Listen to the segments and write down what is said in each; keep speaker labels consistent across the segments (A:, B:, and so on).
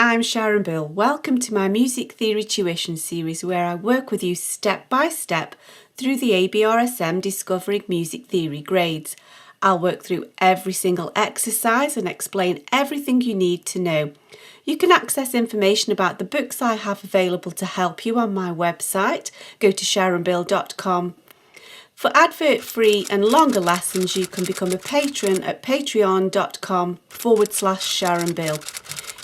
A: I'm Sharon. Welcome to my Music Theory tuition series where I work with you step by step through the ABRSM Discovering Music Theory grades. I'll work through every single exercise and explain everything you need to know. You can access information about the books I have available to help you on my website. Go to sharonbill.com. For advert-free and longer lessons, you can become a patron at patreon.com/SharonBill.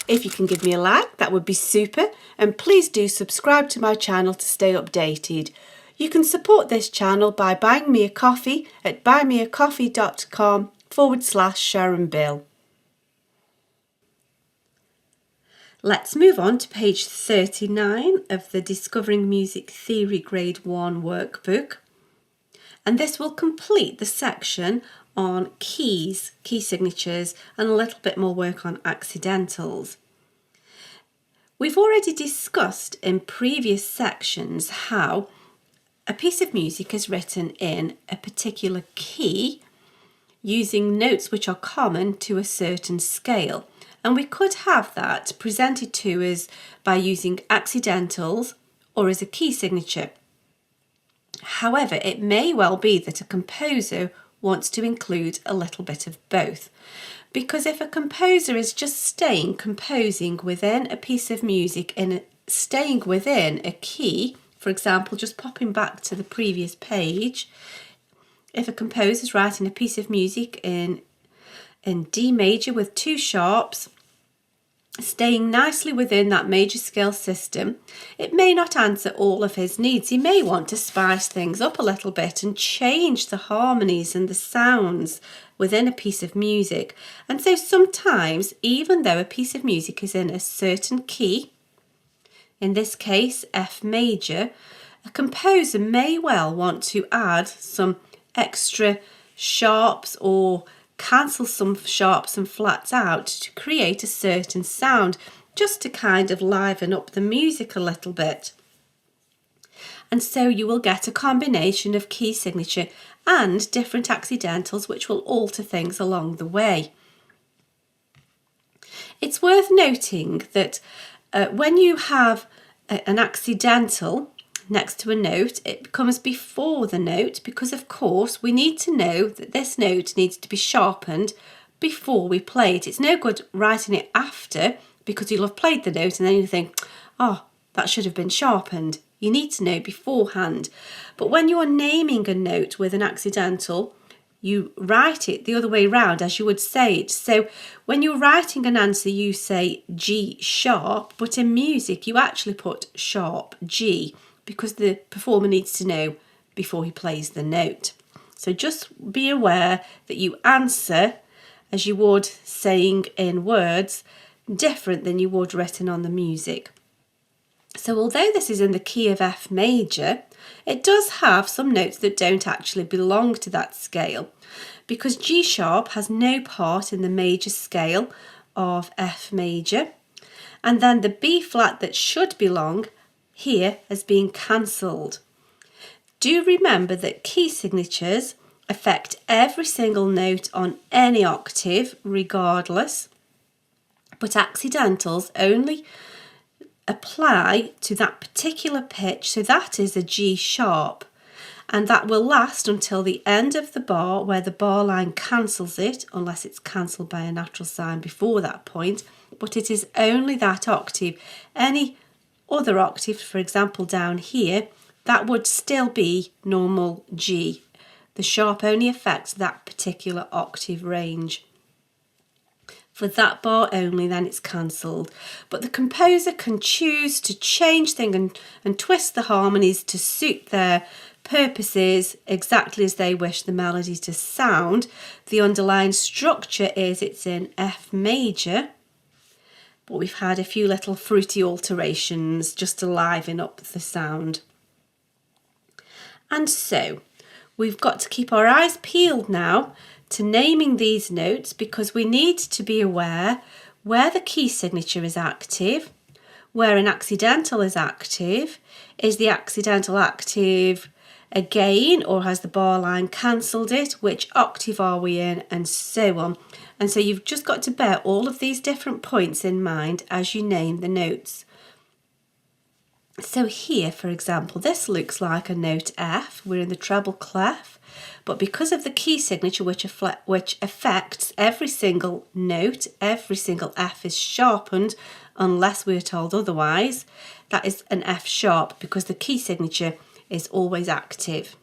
A: If you can give me a like, that would be super, and please do subscribe to my channel to stay updated. You can support this channel by buying me a coffee at buymeacoffee.com/SharonBill. Let's move on to page 39 of the Discovering Music Theory Grade 1 workbook. And this will complete the section on keys, key signatures, and a little bit more work on accidentals. We've already discussed in previous sections how a piece of music is written in a particular key using notes which are common to a certain scale. And we could have that presented to us by using accidentals or as a key signature. However, it may well be that a composer wants to include a little bit of both. Because if a composer is just composing within a piece of music, staying within a key, for example, just popping back to the previous page, if a composer is writing a piece of music in D major with two sharps, staying nicely within that major scale system, it may not answer all of his needs. He may want to spice things up a little bit and change the harmonies and the sounds within a piece of music. And so sometimes, even though a piece of music is in a certain key, in this case F major, a composer may well want to add some extra sharps or cancel some sharps and flats out to create a certain sound, just to kind of liven up the music a little bit. And so you will get a combination of key signature and different accidentals which will alter things along the way. It's worth noting that when you have an accidental next to a note, it comes before the note because, of course, we need to know that this note needs to be sharpened before we play it. It's no good writing it after because you'll have played the note and then you think, oh, that should have been sharpened. You need to know beforehand. But when you are naming a note with an accidental, you write it the other way round as you would say it. So when you're writing an answer, you say G sharp, but in music you actually put sharp G, because the performer needs to know before he plays the note. So just be aware that you answer as you would saying in words, different than you would written on the music. So although this is in the key of F major, it does have some notes that don't actually belong to that scale, because G sharp has no part in the major scale of F major, and then the B flat that should belong here has been cancelled. Do remember that key signatures affect every single note on any octave regardless, but accidentals only apply to that particular pitch, so that is a G sharp, and that will last until the end of the bar where the bar line cancels it, unless it's cancelled by a natural sign before that point, but it is only that octave. Any other octave, for example down here, that would still be normal G. The sharp only affects that particular octave range. For that bar only, then it's cancelled. But the composer can choose to change things and twist the harmonies to suit their purposes exactly as they wish the melody to sound. The underlying structure is it's in F major, but we've had a few little fruity alterations just to liven up the sound. And so we've got to keep our eyes peeled now to naming these notes, because we need to be aware where the key signature is active, where an accidental is active. Is the accidental active again, or has the bar line cancelled it? Which octave are we in? And so on. And so you've just got to bear all of these different points in mind as you name the notes. So here, for example, this looks like a note F. We're in the treble clef, but because of the key signature which affects every single note, every single F is sharpened unless we're told otherwise. That is an F sharp because the key signature is always active.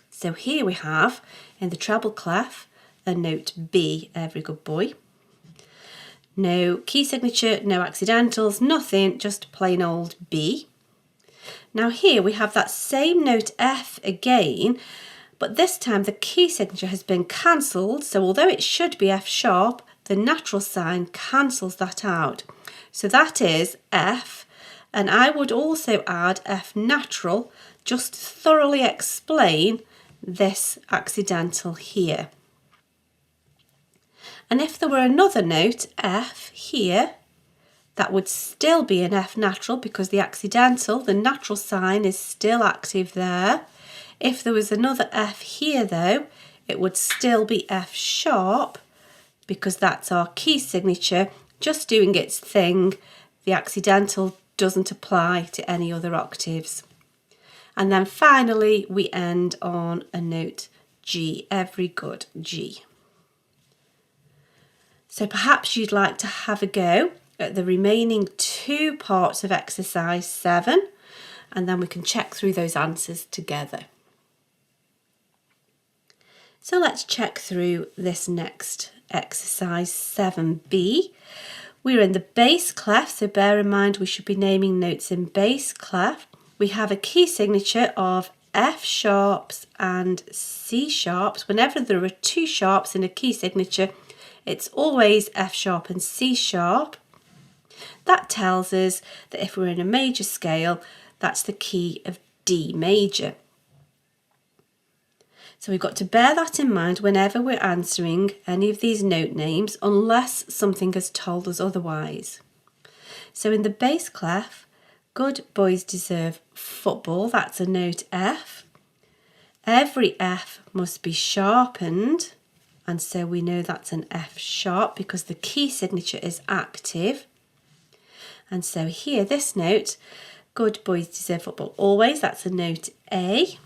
A: So here we have, in the treble clef, a note B, every good boy. No key signature, no accidentals, nothing, just plain old B. Now here we have that same note F again, but this time the key signature has been cancelled, so although it should be F sharp, the natural sign cancels that out. So that is F, and I would also add F natural just to thoroughly explain this accidental here. And if there were another note, F, here, that would still be an F natural because the accidental, the natural sign, is still active there. If there was another F here though, it would still be F sharp because that's our key signature, just doing its thing. The accidental doesn't apply to any other octaves. And then finally, we end on a note G, every good G. So perhaps you'd like to have a go at the remaining 2 parts of exercise 7, and then we can check through those answers together. So let's check through this next exercise 7b. We're in the bass clef, so bear in mind we should be naming notes in bass clef. We have a key signature of F sharps and C sharps. Whenever there are 2 sharps in a key signature, it's always F sharp and C sharp. That tells us that if we're in a major scale, that's the key of D major. So we've got to bear that in mind whenever we're answering any of these note names, unless something has told us otherwise. So in the bass clef, good boys deserve football, that's a note F. Every F must be sharpened, and so we know that's an F sharp because the key signature is active. And so here, this note, good boys deserve football always, that's a note A.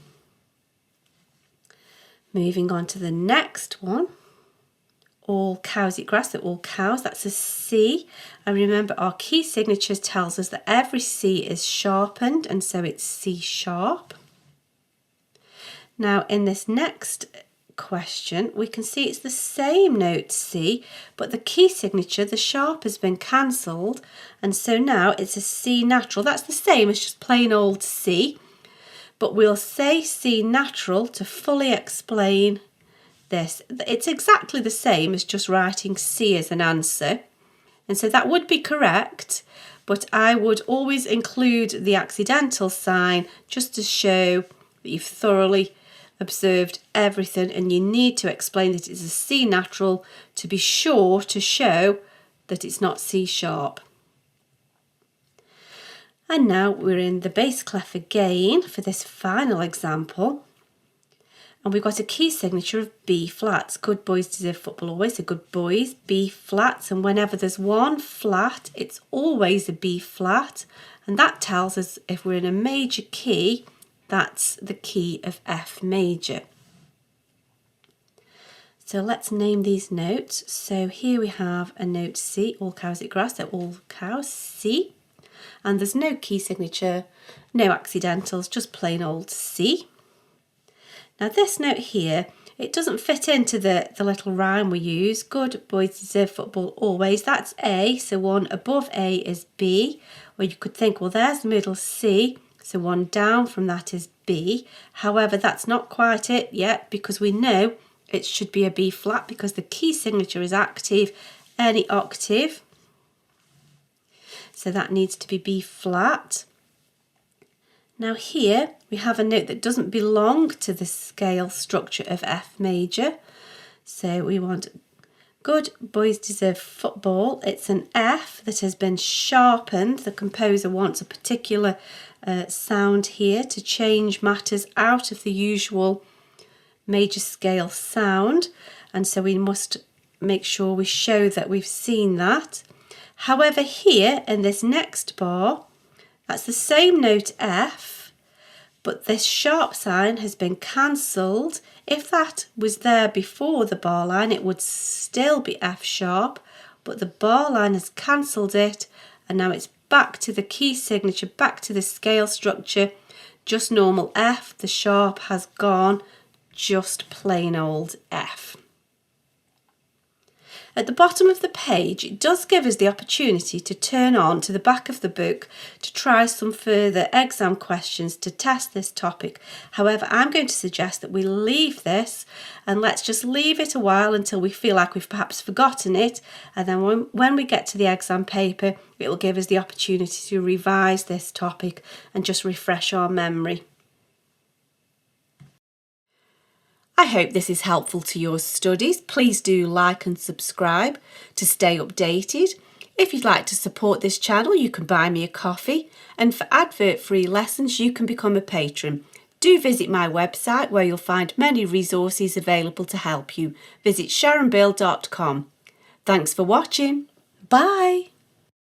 A: Moving on to the next one, all cows eat grass, so all cows, that's a C. And remember, our key signature tells us that every C is sharpened, and so it's C sharp. Now in this next question, we can see it's the same note C, but the key signature, the sharp, has been cancelled, and so now it's a C natural. That's the same as just plain old C, but we'll say C natural to fully explain this. It's exactly the same as just writing C as an answer, and so that would be correct, but I would always include the accidental sign just to show that you've thoroughly observed everything, and you need to explain that it's a C natural to be sure to show that it's not C sharp. And now we're in the bass clef again for this final example, and we've got a key signature of B flats. Good boys deserve football always, so good boys, B flats, and whenever there's one flat, it's always a B flat, and that tells us if we're in a major key, that's the key of F major. So let's name these notes. So here we have a note C, all cows eat grass, so all cows, C. And there's no key signature, no accidentals, just plain old C. Now this note here, it doesn't fit into the little rhyme we use. Good boys deserve football always, that's A, so one above A is B. Or you could think, well, there's the middle C, so one down from that is B. However, that's not quite it yet because we know it should be a B flat because the key signature is active, any octave. So that needs to be B flat. Now here we have a note that doesn't belong to the scale structure of F major. So we want good boys deserve football. It's an F that has been sharpened. The composer wants a particular sound here to change matters out of the usual major scale sound, and so we must make sure we show that we've seen that. However, here in this next bar, that's the same note F, but this sharp sign has been cancelled. If that was there before the bar line, it would still be F sharp, but the bar line has cancelled it, and now it's back to the key signature, back to the scale structure, just normal F. The sharp has gone, just plain old F. At the bottom of the page, it does give us the opportunity to turn on to the back of the book to try some further exam questions to test this topic. However, I'm going to suggest that we leave this and let's just leave it a while until we feel like we've perhaps forgotten it, and then when we get to the exam paper, it will give us the opportunity to revise this topic and just refresh our memory. I hope this is helpful to your studies. Please do like and subscribe to stay updated. If you'd like to support this channel, you can buy me a coffee, and for advert-free lessons you can become a patron. Do visit my website where you'll find many resources available to help you. Visit sharonbill.com. Thanks for watching. Bye.